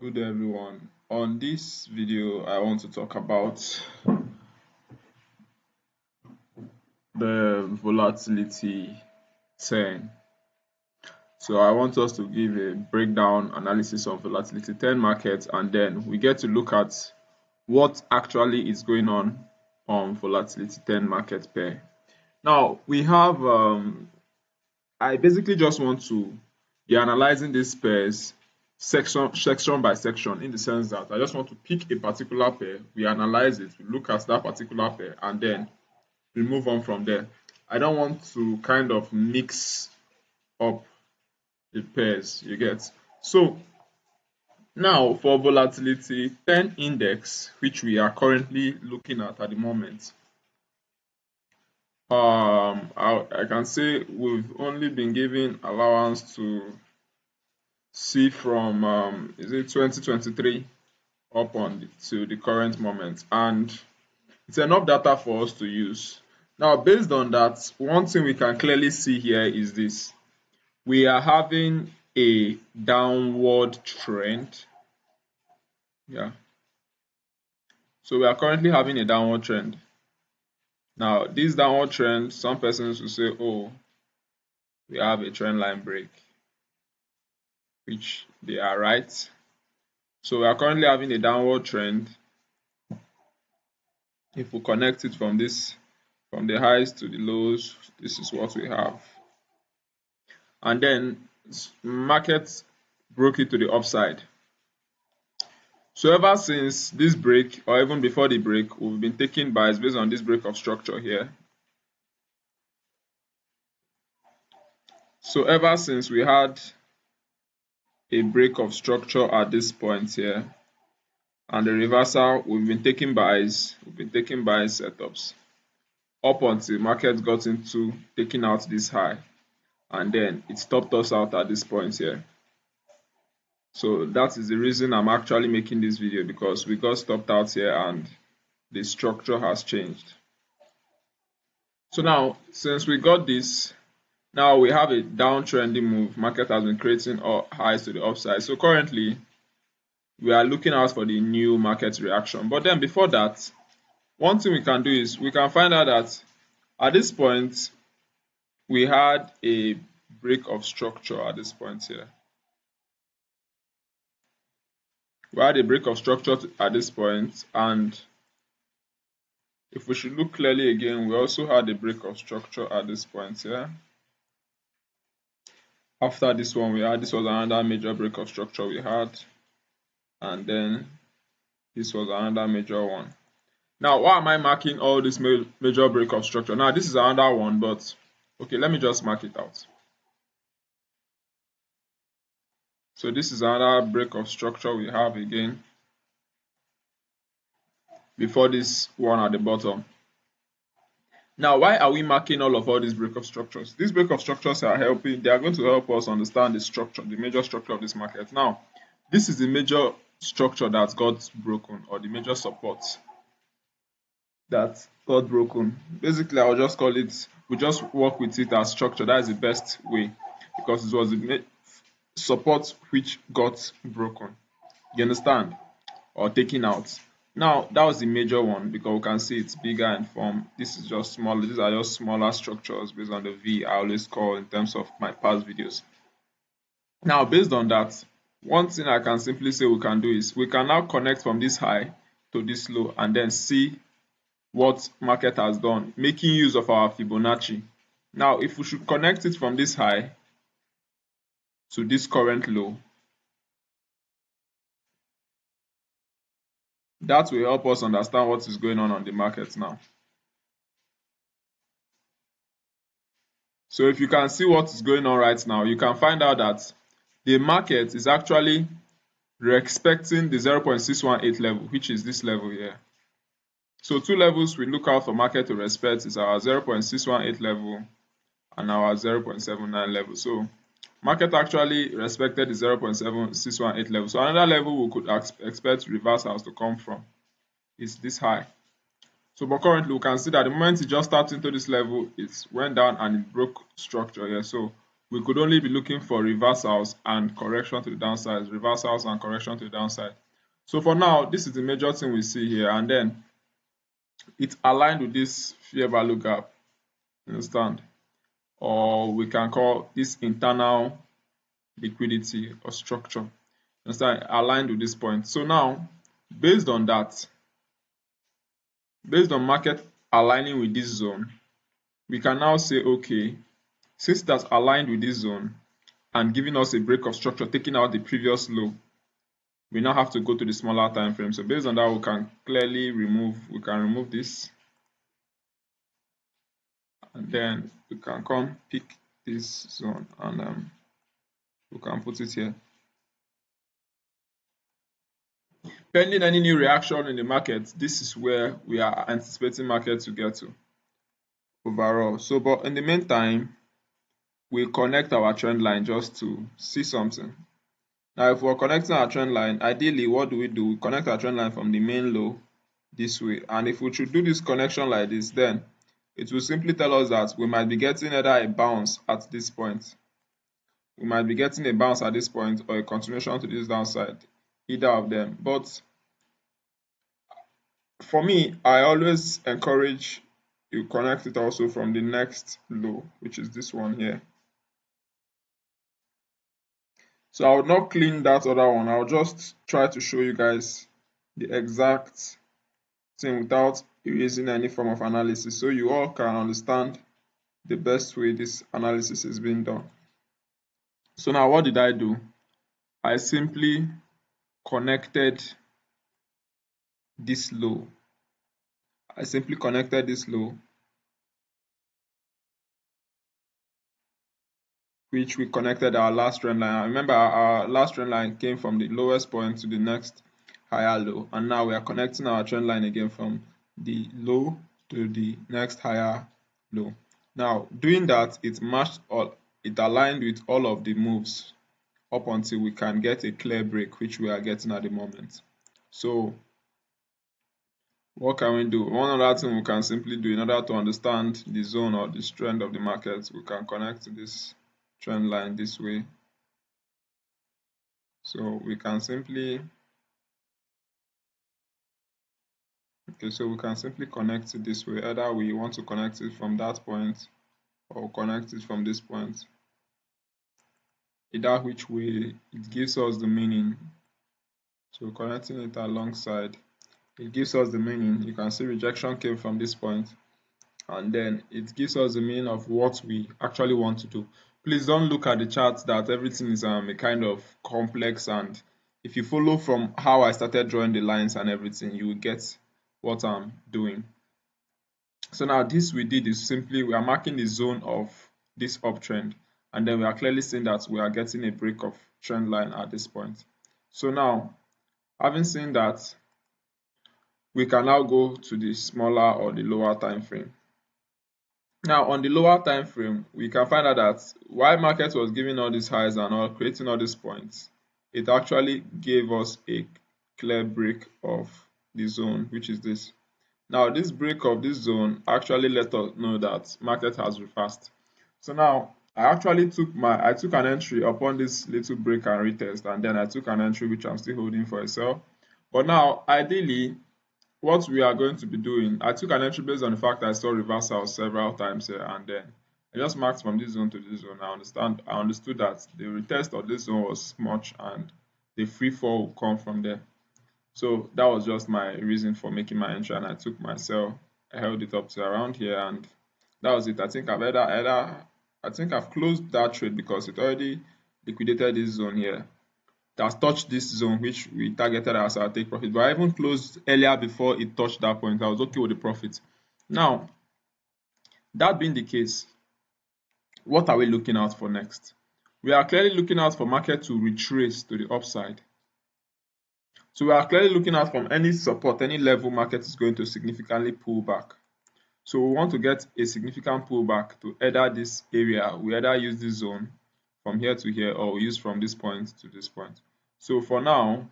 Good day everyone. On this video, I want to talk about the volatility 10. So I want us to give a breakdown analysis of volatility 10 markets, and then we get to look at what actually is going on volatility 10 market pair. Now we have I basically just want to be analyzing these pairs section by section, in the sense that I just want to pick a particular pair, we analyze it, we look at that particular pair, and then we move on from there. I don't want to kind of mix up the pairs, you get. So now for volatility 10 index, which we are currently looking at the moment, I can say we've only been given allowance to see from is it 2023 up on to the current moment, and it's enough data for us to use. Now based on that, one thing we can clearly see here is this: we are having a downward trend. Yeah, so we are currently having a downward trend. Now this downward trend, some persons will say, oh, we have a trend line break, which they are right. So we are currently having a downward trend. If we connect it from this, from the highs to the lows, this is what we have. And then markets broke it to the upside. So ever since this break, or even before the break, we've been taking buys based on this break of structure here. So ever since we had a break of structure at this point here, and the reversal, we've been taking buys setups up until market got into taking out this high, and then it stopped us out at this point here. So that is the reason I'm actually making this video, because we got stopped out here and the structure has changed. So now, since we got this, now we have a downtrending move. Market has been creating highs to the upside. So currently, we are looking out for the new market reaction. But then before that, one thing we can do is we can find out that at this point, we had a break of structure at this point here. We had a break of structure at this point, and if we should look clearly again, we also had a break of structure at this point here. After this one, this was another major break of structure we had, and then this was another major one. Now, why am I marking all this major break of structure? Now, this is another one, but okay, let me just mark it out. So this is another break of structure we have again before this one at the bottom. Now, why are we marking all these break of structures? These break of structures are they are going to help us understand the structure, the major structure of this market. Now, this is the major structure that got broken, or the major support that got broken. Basically, I'll just call it, we just work with it as structure. That is the best way, because it was the support which got broken. You understand? Or taken out. Now, that was the major one, because we can see it's bigger in form. This is just smaller. These are just smaller structures based on the V I always call in terms of my past videos. Now, based on that, one thing I can simply say we can do is we can now connect from this high to this low, and then see what market has done, making use of our Fibonacci. Now, if we should connect it from this high to this current low, that will help us understand what is going on the market now. So if you can see what is going on right now, you can find out that the market is actually respecting the 0.618 level, which is this level here. So two levels we look out for market to respect is our 0.618 level and our 0.79 level. So market actually respected the 0.618 level. So another level we could expect reversals to come from is this high. So but currently we can see that the moment it just tapped into this level, it went down and it broke structure here. So we could only be looking for reversals and correction to the downside, reversals and correction to the downside. So for now, this is the major thing we see here, and then it's aligned with this fair value gap, understand? Or we can call this internal liquidity or structure, understand, aligned with this point. So now, based on that, based on market aligning with this zone, we can now say, okay, since that's aligned with this zone and giving us a break of structure, taking out the previous low, we now have to go to the smaller time frame. So based on that, we can clearly remove this, and then we can come pick this zone and we can put it here. Pending any new reaction in the market, this is where we are anticipating market to get to overall. So, but in the meantime, we connect our trend line just to see something. Now, if we're connecting our trend line, ideally, what do? We connect our trend line from the main low this way. And if we should do this connection like this, then it will simply tell us that we might be getting either a bounce at this point. We might be getting a bounce at this point or a continuation to this downside, either of them. But for me, I always encourage you connect it also from the next low, which is this one here. So I would not clean that other one. I'll just try to show you guys the exact thing without erasing any form of analysis, so you all can understand the best way this analysis is being done. So now what did I do? I simply connected this low. Which we connected our last trend line. Remember, our last trend line came from the lowest point to the next higher low, and now we are connecting our trend line again from the low to the next higher low. Now, doing that, it aligned with all of the moves up until we can get a clear break, which we are getting at the moment. So what can we do? One other thing we can simply do in order to understand the zone or the trend of the market, we can connect to this trend line this way. So we can simply connect it this way. Either we want to connect it from that point or connect it from this point. Either which way, it gives us the meaning. So connecting it alongside, it gives us the meaning. You can see rejection came from this point, and then it gives us the meaning of what we actually want to do. Please don't look at the charts that everything is a kind of complex, and if you follow from how I started drawing the lines and everything, you will get what I'm doing. So now this we did is simply we are marking the zone of this uptrend, and then we are clearly seeing that we are getting a break of trend line at this point. So now, having seen that, we can now go to the smaller or the lower time frame. Now on the lower time frame, we can find out that while market was giving all these highs and all, creating all these points, it actually gave us a clear break of the zone, which is this. Now this break of this zone actually let us know that market has reversed. So now I took an entry upon this little break and retest, and then I took an entry which I'm still holding for a sell. But now ideally, what we are going to be doing, I took an entry based on the fact that I saw reversals several times here, and then I just marked from this zone to this zone. I understood that the retest of this zone was much and the free fall will come from there. So that was just my reason for making my entry, and I took my sell. I held it up to around here, and that was it. I think I've closed that trade because it already liquidated this zone here. It has touched this zone which we targeted as our take profit, but I even closed earlier before it touched that point. I was okay with the profit. Now, that being the case, what are we looking out for next? We are clearly looking out for market to retrace to the upside. So we are clearly looking out from any support, any level market is going to significantly pull back. So we want to get a significant pullback to either this area. We either use this zone from here to here, or we use from this point to this point. So for now,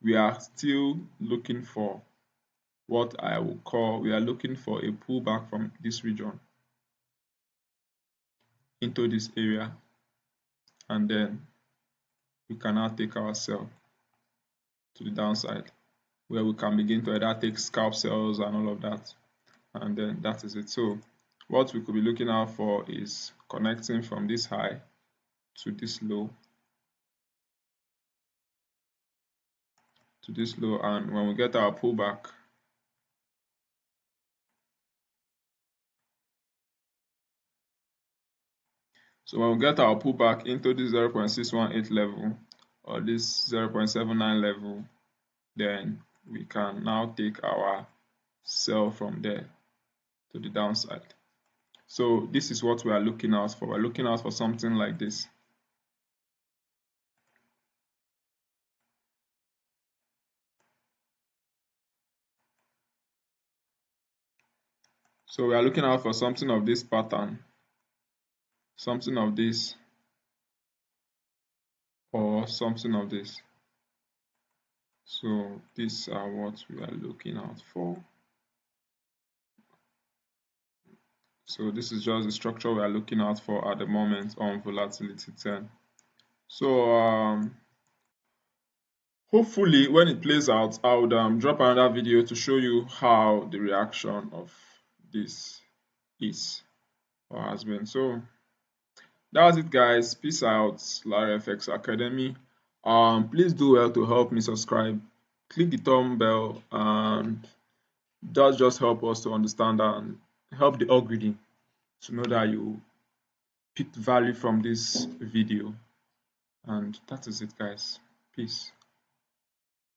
we are still looking for what I will call, we are looking for a pullback from this region into this area. and then we can now take our sell to the downside, where we can begin to either take scalp sells and all of that, and then that is it. So what we could be looking out for is connecting from this high to this low, and when we get our pullback, so when we get our pullback into this 0.618 level or this 0.79 level, then we can now take our sell from there to the downside. So this is what we are looking out for. We're looking out for something like this. So we are looking out for something of this pattern, something of this, or something of this. So these are what we are looking out for. So this is just the structure we are looking out for at the moment on Volatility 10. So hopefully when it plays out, I would drop another video to show you how the reaction of this is or has been. So that was it, guys. Peace out. Larry FX Academy. Please do well to help me subscribe. Click the thumb bell, and that just help us to understand and help the algorithm to know that you picked value from this video. And that is it, guys. Peace.